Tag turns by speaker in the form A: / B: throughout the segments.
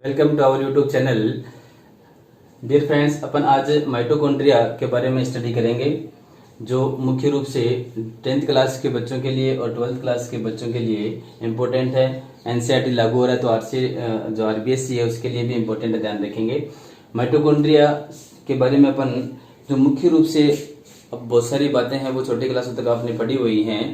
A: Welcome to our YouTube channel. Dear friends, अपन आज mitochondria के बारे में स्टडी करेंगे, जो मुख्य रूप से 10th क्लास के बच्चों के लिए और 12th क्लास के बच्चों के लिए इम्पोर्टेंट है। एनसीईआरटी लागू हो रहा है तो जो आरबीएससी है उसके लिए भी इम्पोर्टेंट है, ध्यान रखेंगे। माइटोकॉन्ड्रिया के बारे में अपन जो मुख्य रूप से, अब बहुत सारी बातें हैं वो छोटे क्लासों तक आपने पढ़ी हुई हैं,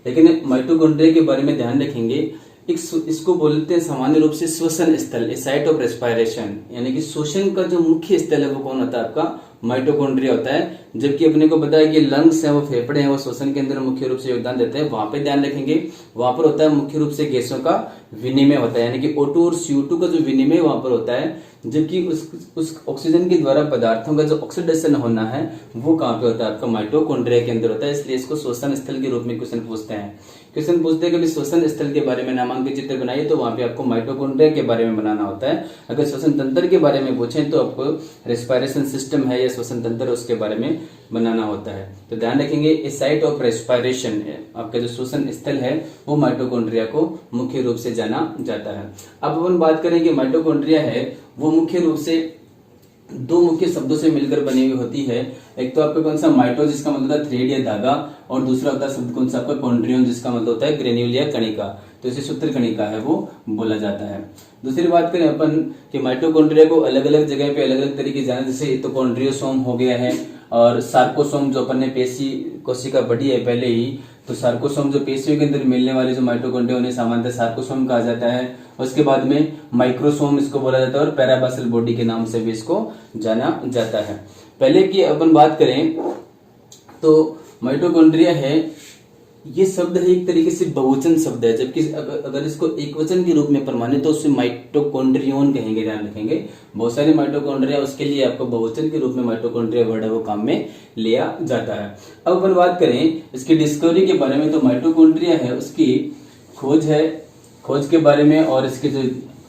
A: लेकिन माइटोकॉन्ड्रिया के बारे में ध्यान रखेंगे। इसको बोलते हैं सामान्य रूप से श्वसन स्थल, साइट ऑफ रेस्पिरेशन, यानी कि श्वसन का जो मुख्य स्थल है वो कौन होता है? आपका माइटोकॉन्ड्रिया होता है। जबकि अपने को पता है कि लंग्स है, वो फेफड़े हैं, वो श्वसन के अंदर मुख्य रूप से योगदान देते हैं। वहां पे ध्यान रखेंगे, वहां पर होता है मुख्य रूप से गैसों का विनिमय होता है, यानी कि O2 और CO2 का जो विनिमय वहां पर होता है। जबकि उस ऑक्सीजन के द्वारा पदार्थों का जो ऑक्सीडेशन होना है वो कहाँ पे होता है? आपका माइटोकॉन्ड्रिया के अंदर होता है। इसलिए इसको श्वसन स्थल के रूप में क्वेश्चन पूछते हैं। क्वेश्चन पूछते हैं कि श्वसन स्थल के बारे में नामांकित चित्र बनाइए, तो वहां पे आपको माइटोकॉन्ड्रिया के बारे में बनाना होता है। अगर श्वसन तंत्र के बारे में पूछें तो आपको रेस्पिरेशन सिस्टम है या श्वसन तंत्र, उसके बारे में बनाना होता है। तो ध्यान रखेंगे, इस साइट ऑफ रेस्पिरेशन आपका जो श्वसन स्थल है वो माइटोकॉन्ड्रिया को मुख्य रूप से जाना जाता है। अब अपन बात करें कि माइटोकॉन्ड्रिया है वो मुख्य रूप से दो मुख्य शब्दों से मिलकर बनी हुई होती है। एक तो आपका कौन सा? माइटो, जिसका मतलब होता है थ्रेड या धागा, और दूसरा होता है शब्द कौन सा? आपका कॉन्ड्रियन, जिसका मतलब होता है ग्रेन्यूल या कणिका। तो इसे सूत्र कणिका है वो बोला जाता है। दूसरी बात करें अपन कि माइटोकॉन्ड्रिया को अलग अलग जगह पे अलग अलग तरीके जाने, जैसे तो कॉन्ड्रियोसोम हो गया है, और सार्कोसोम जो अपन ने पेशी कोशिका बढ़ी है पहले ही, तो सार्कोसोम जो पेशियों के अंदर मिलने वाले जो माइटोकॉन्ड्रिया उन्हें सामान्यतः सार्कोसोम कहा जाता है। उसके बाद में माइक्रोसोम इसको बोला जाता है, और पैराबासल बॉडी के नाम से भी इसको जाना जाता है। पहले की अपन बात करें तो माइटोकॉन्ड्रिया है, ये शब्द है एक तरीके से बहुवचन शब्द है, जबकि अगर इसको एक वचन के रूप में अपन माने तो उसे माइटोकॉन्ड्रियन कहेंगे, ध्यान रखेंगे। बहुत सारे माइटोकॉन्ड्रिया, उसके लिए आपको बहुवचन के रूप में माइटोकॉन्ड्रिया वर्ड है वो काम में लिया जाता है। अब अपन बात करें इसकी डिस्कवरी के बारे में, तो माइटोकॉन्ड्रिया है उसकी खोज के बारे में, और इसके जो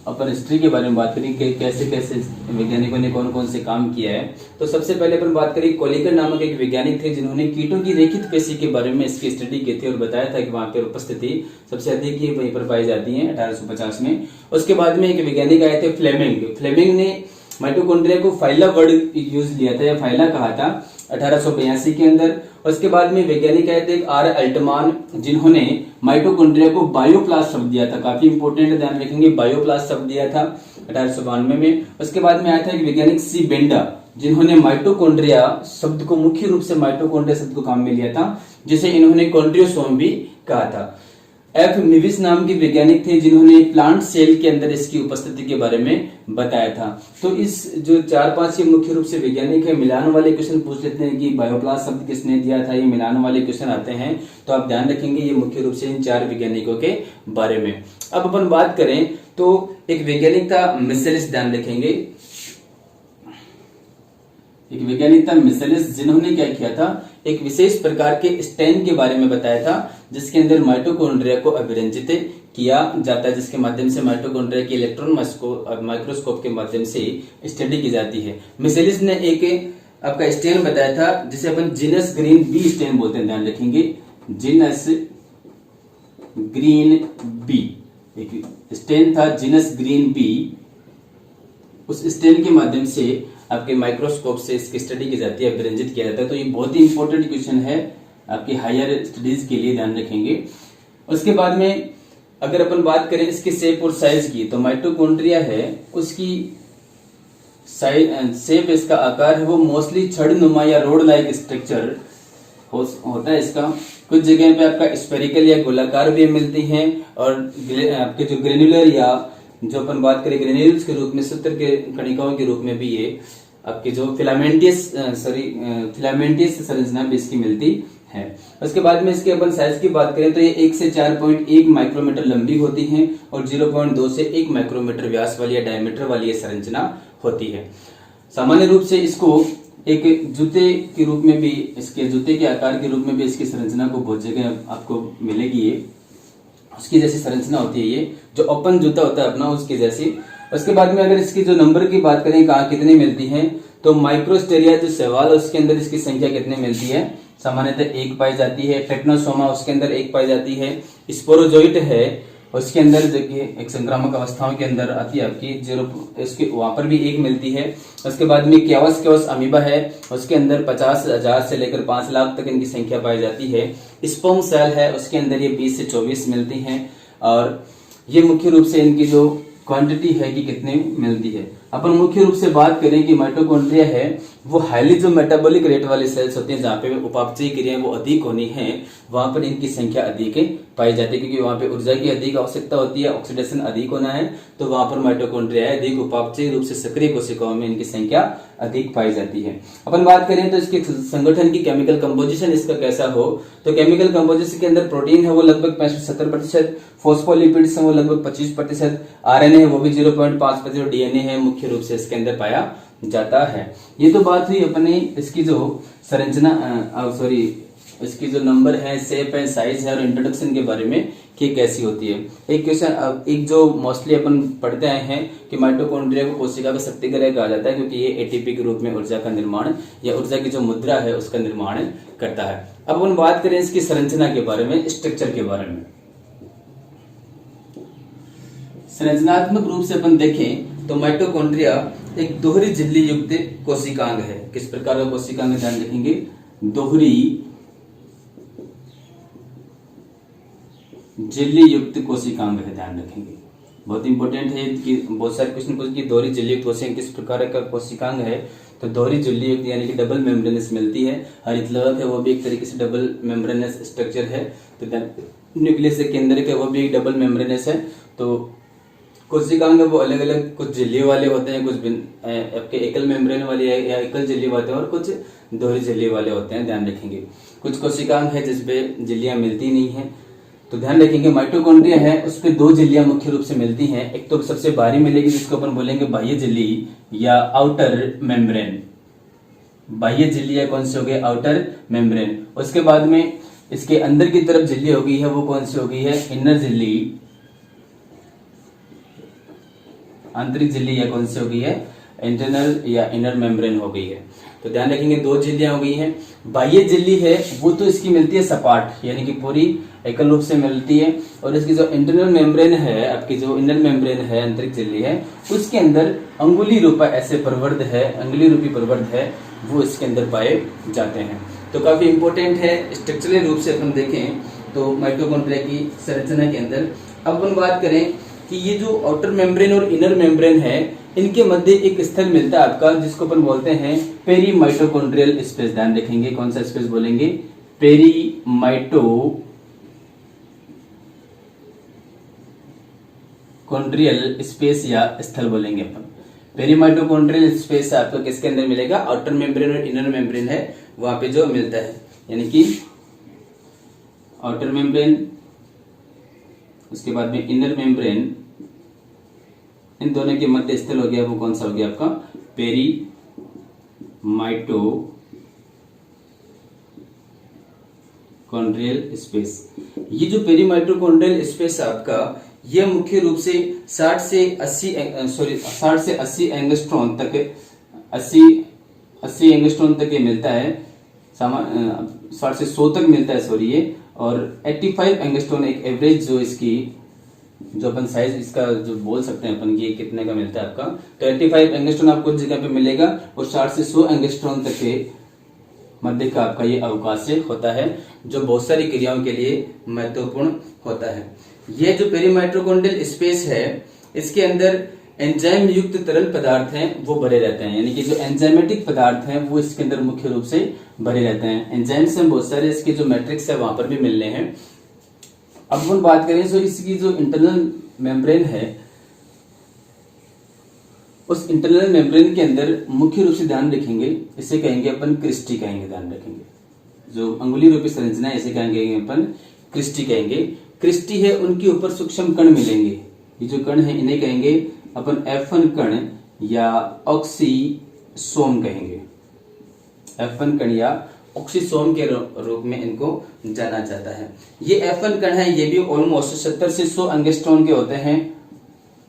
A: अपन हिस्ट्री के बारे में बात करें कि कैसे कैसे वैज्ञानिकों ने कौन कौन से काम किया है। तो सबसे पहले अपन बात करें, कोलिकर नामक एक वैज्ञानिक थे जिन्होंने कीटों की रेखित पेशी के बारे में इसकी स्टडी की थी और बताया था कि वहां पर उपस्थिति सबसे अधिक ये वहीं पर पाई जाती है 1850 में। उसके बाद में एक वैज्ञानिक आए थे फ्लेमिंग ने माइटोकॉन्ड्रिया को फाइला वर्ड यूज लिया था या फाइला कहा था 1882 के अंदर। उसके बाद में वैज्ञानिक आए थे आर अल्टमान, जिन्होंने माइटोकॉन्ड्रिया को बायोप्लास्ट शब्द दिया था। काफी इंपोर्टेंट है, ध्यान रखेंगे, बायोप्लास्ट शब्द दिया था 1892 में। उसके बाद में आया था एक वैज्ञानिक सी बेंडा, जिन्होंने माइटोकॉन्ड्रिया शब्द को मुख्य रूप से माइटोकॉन्ड्रिया शब्द को काम में लिया था, जिसे इन्होंने कॉन्ड्रियोसोम भी कहा था। एफ मिविस नाम के वैज्ञानिक थे जिन्होंने प्लांट सेल के अंदर इसकी उपस्थिति के बारे में बताया था। तो इस जो 4-5 मुख्य रूप से वैज्ञानिक है, मिलान वाले क्वेश्चन पूछ लेते हैं कि बायोप्लास्ट शब्द किसने दिया था, ये मिलान वाले क्वेश्चन आते हैं। तो आप ध्यान रखेंगे ये मुख्य रूप से इन 4 वैज्ञानिकों के बारे में। अब अपन बात करें तो एक वैज्ञानिक था मिशेलिस, ध्यान रखेंगे, एक वैज्ञानिक था मिशेलिस, जिन्होंने क्या किया था, एक विशेष प्रकार के स्टेन के बारे में बताया था जिसके अंदर माइटोकॉन्ड्रिया को अभिरंजित किया जाता है, जिसके माध्यम से माइटोकॉन्ड्रिया की इलेक्ट्रॉन माइक्रोस्कोप के माध्यम से स्टडी की जाती है। मिशेलिस ने एक आपका स्टेन बताया था जिसे अपन जीनस ग्रीन बी स्टेन बोलते हैं, ध्यान रखेंगे, जीनस ग्रीन बी एक स्टेन था, जीनस ग्रीन बी। उस स्टेन के माध्यम से आपके माइक्रोस्कोप से इसकी स्टडी की जाती है, अभिरंजित किया जाता है। तो ये बहुत ही इंपॉर्टेंट क्वेश्चन है आपकी हायर स्टडीज के लिए, ध्यान रखेंगे। उसके बाद में अगर अपन बात करें इसके शेप और साइज की, तो माइटोकॉन्ड्रिया है उसकी शेप, इसका आकार है वो मोस्टली छड़नुमा या रोड लाइक स्ट्रक्चर होता है इसका। कुछ जगह पे आपका स्फेरिकल या गोलाकार भी मिलती हैं, और आपके जो ग्रेन्युलर या जो अपन बात करें ग्रेन्यूल्स के रूप में, सूत्र के कणिकाओं के रूप में भी ये आपके जो फिलामेंटियस संरचना भी इसकी मिलती है। उसके बाद में इसके अपन साइज की बात करें तो ये 1 से 4.1 माइक्रोमीटर लंबी होती है, और 0.2 से 1 माइक्रोमीटर व्यास वाली या डायमीटर वाली ये संरचना होती है। सामान्य रूप से इसको एक जूते के रूप में भी, इसके जूते के आकार के रूप में भी इसकी संरचना को बहुत जगह आपको मिलेगी, ये उसकी जैसी संरचना होती है, ये जो ओपन जूता होता है अपना उसकी जैसी। उसके बाद में अगर इसकी जो नंबर की बात करें कहाँ कितनी मिलती है, तो माइक्रोस्टेरिया जो सवाल है उसके अंदर इसकी संख्या कितनी मिलती है, सामान्यतः 1 पाई जाती है। टेक्नोसोमा उसके अंदर 1 पाई जाती है। स्पोरोजोइट है उसके अंदर जो कि एक संक्रामक अवस्थाओं के अंदर आती है आपकी जीरो, इसके वहां पर भी एक मिलती है। उसके बाद में क्यावस अमीबा है, उसके अंदर 50,000 से लेकर 5 लाख तक इनकी संख्या पाई जाती है। स्पर्म सेल है, उसके अंदर ये 20 से 24 मिलती हैं, और ये मुख्य रूप से इनकी जो क्वांटिटी है कि कितने मिलती है। अपन मुख्य रूप से बात करें कि माइटोकॉन्ड्रिया है वो हाईली जो मेटाबॉलिक रेट वाले सेल्स होते हैं, जहाँ पे उपापचयी क्रियाएं वो अधिक होनी है, वहां पर इनकी संख्या अधिक पाई जाती है, क्योंकि वहां पे ऊर्जा की अधिक आवश्यकता होती है, ऑक्सीडेशन अधिक होना है, तो वहां पर माइटोकॉन्ड्रिया अधिक उपापचयी रूप से सक्रिय कोशिकाओं में इनकी संख्या अधिक पाई जाती है। अपन बात करें तो इसके संगठन की केमिकल कंपोजिशन इसका कैसा हो, तो केमिकल कंपोजिशन के अंदर प्रोटीन है वो लगभग 65-70%, फॉस्फोलिपिड्स है वो लगभग 25%, आरएनए है वो भी 0.5%, डीएनए है मुख्य रूप से इसके अंदर पाया जाता है। ये तो बात हुई अपने इसकी जो संरचना इसकी जो नंबर है, शेप है, साइज है और इंट्रोडक्शन के बारे में कि कैसी होती है। एक क्वेश्चन एक जो मोस्टली अपन पढ़ते आए हैं कि माइटोकॉन्ड्रिया को कोशिका का शक्ति ग्रह कहा जाता है, क्योंकि ये एटीपी के रूप में ऊर्जा का निर्माण या ऊर्जा की जो मुद्रा है उसका निर्माण करता है। अब अपन बात करें इसकी संरचना के बारे में, स्ट्रक्चर के बारे में। संरचनात्मक रूप से अपन देखें तो माइटोकॉन्ड्रिया एक दोहरी झिल्ली युक्त कोशिकांग है। किस प्रकार का कोशिकांग है ध्यान रखेंगे, दोहरी झिल्ली युक्त कोशिकांग है, ध्यान रखेंगे, बहुत इंपॉर्टेंट है कि बहुत सारे क्वेश्चन पूछे कि दोहरी झिल्ली युक्त कोशिकांग किस प्रकार का कोशिकांग है, तो दोहरी झिल्ली युक्त यानी कि डबल मेम्ब्रेनस मिलती है। हरितलवक है वो भी एक तरीके से डबल मेम्ब्रेनस स्ट्रक्चर है, तो न्यूक्लियस के अंदर का वो भी एक डबल मेम्ब्रेनस है। तो कोशिकांग वो अलग अलग कुछ झिल्ली वाले होते हैं, कुछ आपके एकल मेम्ब्रेन वाले या एकल झिल्ली वाले और कुछ दोहरी झिल्ली वाले होते हैं, ध्यान रखेंगे। कुछ कोशिकांग है जिसपे झिल्लियां मिलती नहीं है, तो ध्यान रखेंगे माइटोकॉन्ड्रिया है उस पे 2 झिल्लियां मुख्य रूप से मिलती हैं। एक तो सबसे बाहरी मिलेगी जिसको अपन बोलेंगे बाह्य झिल्ली या आउटर मेम्ब्रेन। बाह्य झिल्ली या कौन सी हो गई, आउटर मेम्ब्रेन। उसके बाद में इसके अंदर की तरफ झिल्ली हो गई है वो कौन सी हो गई है, इनर झिल्ली, आंतरिक झिल्ली या कौन सी हो गई है, इंटरनल या इनर मेम्ब्रेन हो गई है। तो ध्यान रखेंगे 2 झिल्लियां हो गई हैं। बाह्य झिल्ली है वो तो इसकी मिलती है सपाट यानी कि पूरी एकल रूप से मिलती है, और इसकी जो इंटरनल मेम्ब्रेन है, आपकी जो इनर मेम्ब्रेन है, आंतरिक झिल्ली है, उसके अंदर अंगुली रूपा ऐसे प्रवर्ध है, अंगुली रूपी प्रवर्ध है वो इसके अंदर पाए जाते हैं। तो काफी इंपॉर्टेंट है स्ट्रक्चरल रूप से अपन देखें तो माइटोकॉन्ड्रिया की संरचना के अंदर। अब अपन बात करें कि ये जो आउटर मेम्ब्रेन और इनर मेम्ब्रेन है इनके मध्य एक स्थल मिलता है आपका जिसको अपन बोलते हैं पेरी माइटोकॉन्ड्रियल स्पेस। ध्यान रखेंगे कौन सा स्पेस बोलेंगे, पेरी माइटोकॉन्ड्रियल स्पेस या स्थल बोलेंगे अपन। पेरी माइटोकॉन्ड्रियल स्पेस आपको किसके अंदर मिलेगा, आउटर मेम्ब्रेन और इनर मेम्ब्रेन है वहां पे जो मिलता है, यानी कि आउटर मेम्ब्रेन उसके बाद में इनर मेम्ब्रेन, इन दोनों के मध्य स्थल हो गया वो कौन सा हो गया आपका, पेरी माइटोकॉन्ड्रियल स्पेस। ये जो पेरी माइटोकॉन्ड्रियल स्पेस है आपका, यह मुख्य रूप से 60 से 80 एंगस्ट्रॉन तक 80 एंगस्ट्रॉन तक ये मिलता है, 60 से 100 तक मिलता है सॉरी ये, और 85 एंगस्ट्रॉन एक एवरेज जो इसकी जो अपन साइज इसका जो बोल सकते हैं अपन कि कितने का मिलता है आपका, तो 85 एंगस्ट्रॉन आपको कुछ जगह पे मिलेगा, और 60 से 100 एंगस्ट्रॉन तक के मध्य का आपका ये अवकाश होता है जो बहुत सारी क्रियाओं के लिए महत्वपूर्ण होता है। यह जो पेरी माइटोकॉन्ड्रियल स्पेस है इसके अंदर एंजाइम युक्त तरल पदार्थ हैं वो भरे रहते हैं, यानी कि जो एंजाइमेटिक पदार्थ हैं वो इसके अंदर मुख्य रूप से भरे रहते हैं। एंजाइम्स हैं बहुत सारे, इसके जो मैट्रिक्स है वहां पर भी मिलने हैं। अब हम बात करें तो इसकी जो इंटरनल मेम्ब्रेन है उस इंटरनल मेम्ब्रेन के अंदर मुख्य रूप से ध्यान रखेंगे, इसे कहेंगे अपन क्रिस्टी कहेंगे, ध्यान रखेंगे जो अंगुली रूपी संरचना है इसे कहेंगे अपन क्रिस्टी कहेंगे। क्रिस्टी है उनके ऊपर सूक्ष्म कण मिलेंगे, ये जो कण है इन्हें कहेंगे अपन F1 कण या ऑक्सीसोम कहेंगे। F1 कण या ऑक्सीसोम के रूप में इनको जाना जाता है। ये F1 कण है ये भी ऑलमोस्ट 70 से 100 एंगस्ट्रॉन के होते हैं।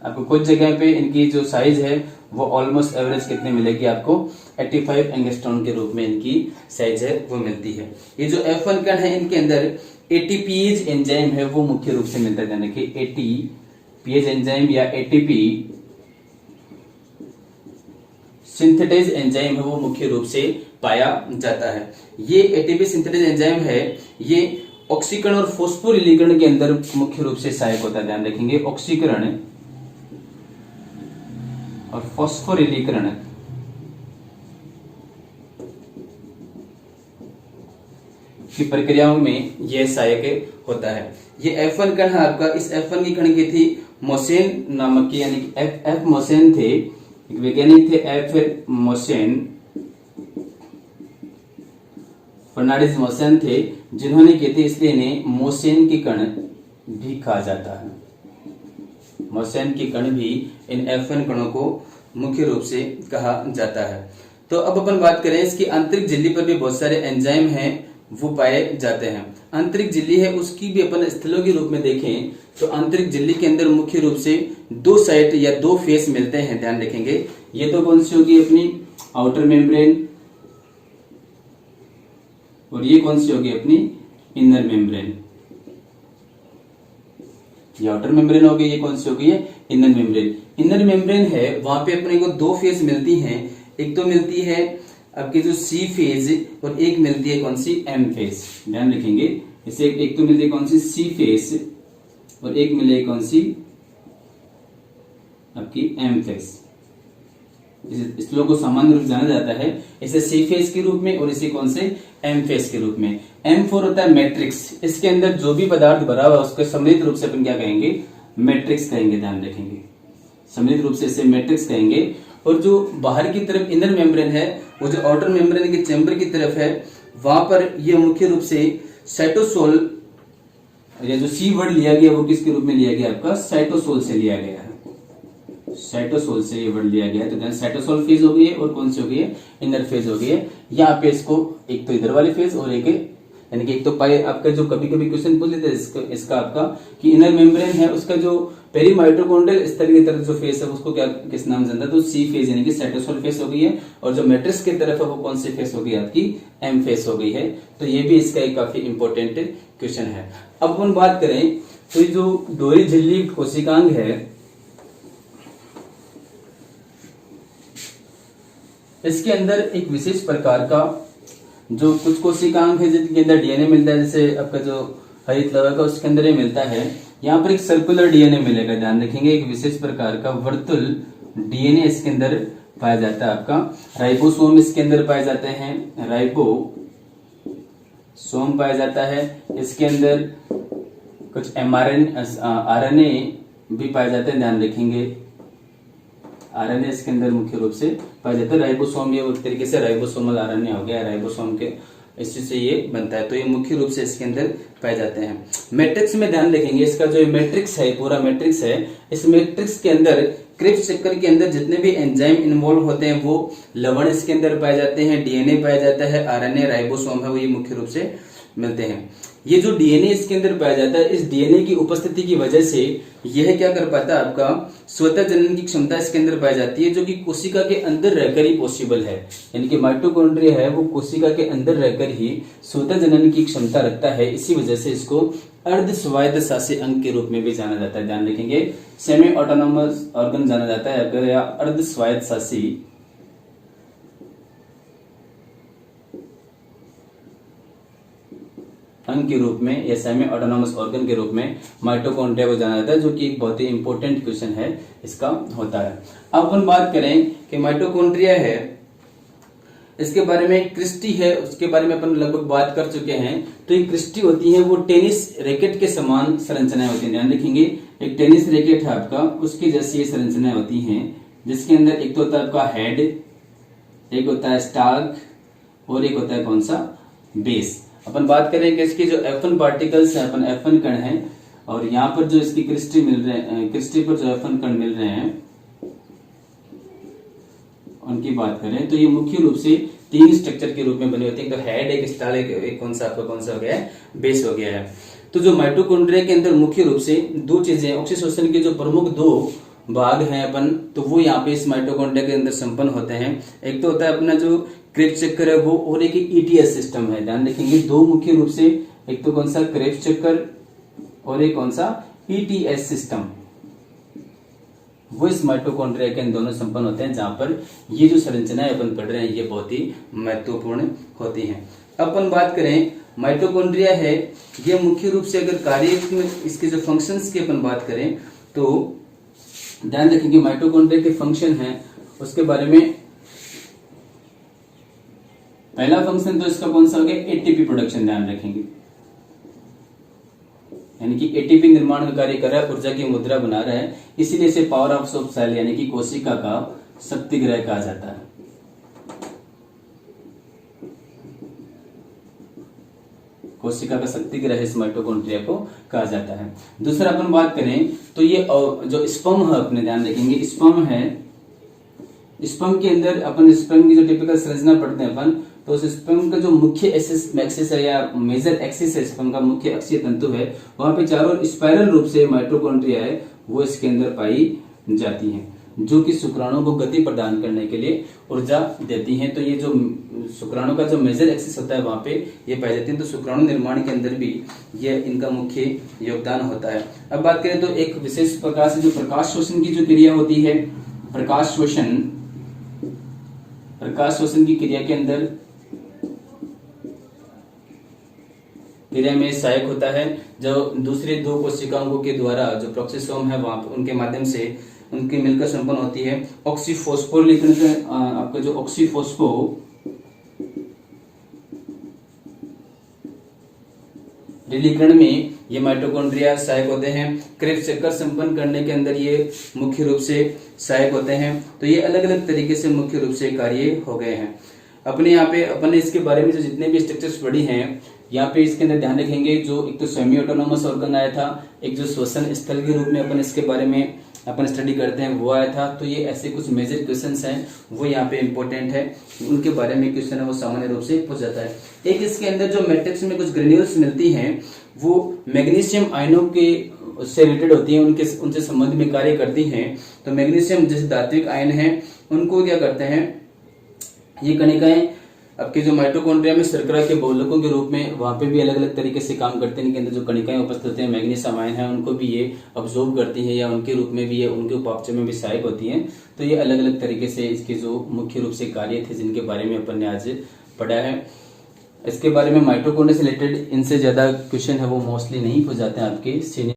A: आपको कुछ जगह पे इनकी जो साइज है वो ऑलमोस्ट एवरेज कितने मिलेगी आपको, 85 एंगस्ट्रॉन के रूप में इनकी साइज है वो मिलती है। ये जो F1 कण है इनके अंदर एटीपीज एंजाइम है वो मुख्य रूप से मिलता है। ध्यान रखिए, एटीपीज एंजाइम या एटीपी सिंथेटेज एंजाइम है वो मुख्य रूप से पाया जाता है। ये एटीपी सिंथेटेज एंजाइम है, ये ऑक्सीकरण और फॉस्फोरिलीकरण के अंदर मुख्य रूप से सहायक होता है। ध्यान रखेंगे, ऑक्सीकरण और फॉस्फोरिलीकरण की प्रक्रियाओं में यह सहायक होता है। ये F1 कण है आपका, इस F1 की कण की थी मोसेन नामक की, यानी कि एफ मोसेन थे, एक वैज्ञानिक थे एफ मोसेन, फर्नांडिस मोसेन थे, जिन्होंने की थी, इसलिए इन्हें मोसेन की कण भी कहा जाता है। मोसेन की कण भी इन F1 कणों को मुख्य रूप से कहा जाता है। तो अब अपन बात करें इसकी आंतरिक झिल्ली पर भी बहुत सारे एंजाइम हैं वो पाए जाते हैं। आंतरिक झिल्ली है उसकी भी अपन स्थलों के रूप में देखें तो आंतरिक झिल्ली के अंदर मुख्य रूप से दो साइट या दो फेस मिलते हैं। ध्यान रखेंगे, ये तो कौन सी होगी अपनी आउटर मेम्ब्रेन, और ये कौन सी होगी अपनी इनर मेम्ब्रेन। ये आउटर मेम्ब्रेन होगी, ये कौन सी होगी इनर मेम्ब्रेन। इनर मेम्ब्रेन है वहां पे अपने को दो फेज मिलती हैं, एक तो मिलती है आपकी जो सी फेज और एक मिलती है कौन सी एम फेज। ध्यान रखेंगे, इसे एक तो मिलती है कौन सी सी फेज और एक मिलेगी कौन सी आपकी एम फेज। इस लोगों को सामान्य रूप जाना जाता है इसे सी फेज के रूप में और इसे कौन से एम फेज के रूप में। M4 होता है मैट्रिक्स, इसके अंदर जो भी पदार्थ भरा हुआ उसको सम्मिलित रूप से अपन क्या कहेंगे मैट्रिक्स कहेंगे। ध्यान रखेंगे, सम्मिलित रूप से इसे मैट्रिक्स कहेंगे। और जो बाहर की तरफ इनर मेम्ब्रेन है, वो जो आउटर मेम्ब्रेन के चैम्बर की तरफ है, वहां पर ये मुख्य रूप से साइटोसोल, ये जो सी वर्ड लिया गया वो किसके रूप में लिया गया आपका साइटोसोल से लिया गया है। साइटोसोल से ये वर्ड लिया गया है। तो साइटोसोल फेज हो गई है और कौन सी हो गई है इनर फेज हो गई है। यहाँ पे इसको एक तो इधर वाली फेज और एक यानी कि एक तो पाए आपका जो कभी कभी क्वेश्चन पूछ लेते हैं इसका आपका कि इनर मेम्ब्रेन है उसका जो पेरी माइटोकॉन्ड्रियल स्तर की तरफ जो फेस है उसको क्या किस नाम से जानता है, तो सी फेज यानी कि साइटोसोल फेस हो गई है। और जो मैट्रिक्स की तरफ है वो कौन सी फेस हो गई आपकी एम फेस हो गई है। तो ये भी इसका एक काफी इंपॉर्टेंट क्वेश्चन है। अब अपन बात करें तो ये जो दोहरी झिल्ली कोशिकांग है इसके अंदर एक विशेष प्रकार का जो कुछ कोशिकांग है जिनके अंदर डीएनए मिलता है, जैसे आपका जो हरित लवक का उसके अंदर ही मिलता है। यहाँ पर एक सर्कुलर डीएनए मिलेगा। ध्यान रखेंगे, एक विशेष प्रकार का वर्तुल डीएनए इसके अंदर पाया जाता है। आपका राइबोसोम इसके अंदर पाए जाते हैं, राइबोसोम पाया जाता है। इसके अंदर कुछ आरएनए भी पाए जाते हैं। ध्यान रखेंगे, आरएनए इसके अंदर मुख्य रूप से पाया जाता है। राइबोसोम ये एक तरीके से राइबोसोमल आरएनए हो गया, राइबोसोम के इस चीज से ये बनता है। तो ये मुख्य रूप से इसके अंदर पाए जाते हैं। मैट्रिक्स में ध्यान रखेंगे, इसका जो मैट्रिक्स है पूरा मैट्रिक्स है, इस मैट्रिक्स के अंदर क्रिप्स चक्कर के अंदर जितने भी एंजाइम इन्वॉल्व होते हैं वो लवण इसके अंदर पाए जाते हैं, डीएनए पाया जाता है, आरएनए राइबोसोम है वो ये मुख्य रूप से मिलते हैं। ये जो डीएनए इसके अंदर पाया जाता है, इस डीएनए की उपस्थिति की वजह से यह क्या कर पाता है आपका स्वतः जनन की क्षमता इसके अंदर पाई जाती है, जो कि कोशिका के अंदर रहकर ही पॉसिबल है। यानी कि माइटोकॉन्ड्रिया है वो कोशिका के अंदर रहकर ही स्वतः जनन की क्षमता रखता है। इसी वजह से इसको अर्ध स्वायत्तशासी अंग के रूप में भी जाना जाता है। ध्यान रखेंगे, सेमी ऑटोनोमस ऑर्गन जाना जाता है अगर, या अर्ध स्वायत्तशासी अंग के रूप में या सेमी ऑटोनोमस ऑर्गन के रूप में माइटोकॉन्ड्रिया को जाना जाता है, जो कि एक बहुत ही इंपॉर्टेंट क्वेश्चन है इसका होता है। अब अपन बात करें कि माइटोकॉन्ड्रिया है इसके बारे में, क्रिस्टी है उसके बारे में अपन लगभग बात कर चुके हैं। तो ये क्रिस्टी होती है वो टेनिस रैकेट के समान संरचनाएं होती है। ध्यान रखेंगे, एक टेनिस रैकेट है आपका, उसकी जैसी ये संरचनाएं होती हैं, जिसके अंदर एक तो होता है आपका हेड, एक होता है स्टार्क और एक होता है कौन सा बेस। अपन बात करेंगे इसकी जो F1 पार्टिकल्स है, अपन F1 कण है, और यहाँ पर जो इसकी क्रिस्टी मिल रहे हैं, क्रिस्टी पर जो F1 कण मिल रहे हैं उनकी बात करें तो ये मुख्य रूप से तीन स्ट्रक्चर के रूप में बनी होती है। तो हेड, एक स्टार, एक कौन सा आपका कौन सा हो गया है बेस हो गया है। तो जो माइटोकॉन्ड्रिया के अंदर मुख्य रूप से दो चीजें, ऑक्सीजन के जो प्रमुख दो भाग हैं अपन, तो वो यहाँ पे इस माइटोकॉन्ड्रिया के अंदर संपन्न होते हैं। एक तो होता है अपना जो क्रिप्स चक्कर है वो, और एक ईटीएस सिस्टम है। ध्यान रखेंगे, दो मुख्य रूप से एक तो कौन सा क्रेब्स चक्कर और एक कौन सा ईटीएस सिस्टम, वो इस माइटोकॉन्ड्रिया के इन दोनों संपन्न होते हैं, जहां पर ये जो संरचनाएं अपन पढ़ रहे हैं ये बहुत ही महत्वपूर्ण होती हैं। अपन बात करें माइटोकॉन्ड्रिया है, ये मुख्य रूप से अगर कार्य में इसके जो फंक्शंस की अपन बात करें तो ध्यान रखेंगे माइटोकॉन्ड्रिया के फंक्शन हैं उसके बारे में। पहला फंक्शन तो इसका कौन सा हो गया, एटीपी प्रोडक्शन, ध्यान रखेंगे, यानी कि एटीपी निर्माण का कार्य कर रहा है, ऊर्जा की मुद्रा बना रहा है, इसीलिए इसे पावर ऑफ सेल यानी कि कोशिका का शक्तिग्रह कहा जाता है। कोशिका का शक्तिग्रह इस माइटोकॉन्ड्रिया को कहा जाता है। दूसरा अपन बात करें तो ये जो स्पर्म है, अपने ध्यान रखेंगे स्पर्म है, स्पर्म के अंदर अपन स्पर्म की जो टिपिकल संरचना पढ़ते हैं अपन, तो उस स्पर्म का जो मुख्य एक्सिस है या मेजर एक्सिस है, स्पर्म का मुख्य अक्षीय तंतु है, वहां पे चारों स्पाइरल रूप से माइटोकॉन्ड्रिया है वो इसके अंदर पाई जाती है, जो कि शुक्राणु को गति प्रदान करने के लिए ऊर्जा देती हैं। तो ये जो शुक्राणु का जो मेजर एक्सिस होता है वहां पे ये पाई जाती है, तो शुक्राणु निर्माण के अंदर भी ये इनका मुख्य योगदान होता है। अब बात करें तो एक विशेष प्रकार से जो प्रकाश शोषण की जो क्रिया होती है, प्रकाश शोषण की क्रिया के अंदर क्रिया में सहायक होता है, जो दूसरे दो कोशिकाओं के द्वारा जो प्रोक्सिसोम है वहां उनके माध्यम से उनकी मिलकर संपन्न होती है। ऑक्सीफोस्फोरिलीकरण आपका जो ऑक्सीफोस्फोरिलीकरण में ये माइटोकॉन्ड्रिया सहायक होते हैं। क्रेब्स चक्कर संपन्न करने के अंदर ये मुख्य रूप से सहायक होते हैं। तो ये अलग अलग तरीके से मुख्य रूप से कार्य हो गए हैं। अपने यहाँ पे अपन ने इसके बारे में जो जितने भी स्ट्रक्चर्स पढ़ी हैं यहाँ पे इसके अंदर ध्यान रखेंगे, जो एक तो सेमी ऑटोनोमस ऑर्गन आया था, एक जो श्वसन स्थल के रूप में अपन इसके बारे में अपन स्टडी करते हैं वो आया था। तो ये ऐसे कुछ मेजर क्वेश्चंस हैं वो यहाँ पे इंपॉर्टेंट है, उनके बारे में क्वेश्चन है वो सामान्य रूप से पूछ जाता है। एक इसके अंदर जो मैट्रिक्स में कुछ ग्रेन्यूल्स मिलती हैं वो मैग्नीशियम आयनों के से रिलेटेड होती हैं, उनसे संबंध में कार्य करती हैं। तो मैग्नीशियम जैसे धात्विक आयन है उनको क्या करते हैं, ये कणिकाएं आपके जो माइटोकॉन्ड्रिया में शर्करा के बहुलकों के रूप में वहां पे भी अलग अलग तरीके से काम करते हैं। इनके अंदर जो कणिकाएं उपस्थित होते हैं मैग्नीशियम आयन है उनको भी ये अब्सॉर्ब करती हैं या उनके रूप में भी ये उनके उपापचय में भी सहायक होती हैं। तो ये अलग अलग तरीके से इसके जो मुख्य रूप से कार्य थे जिनके बारे में अपन ने आज पढ़ा है। इसके बारे में माइटोकॉन्ड्रिया से रिलेटेड इनसे ज्यादा क्वेश्चन है वो मोस्टली नहीं पूछ जाते हैं आपके सीनियर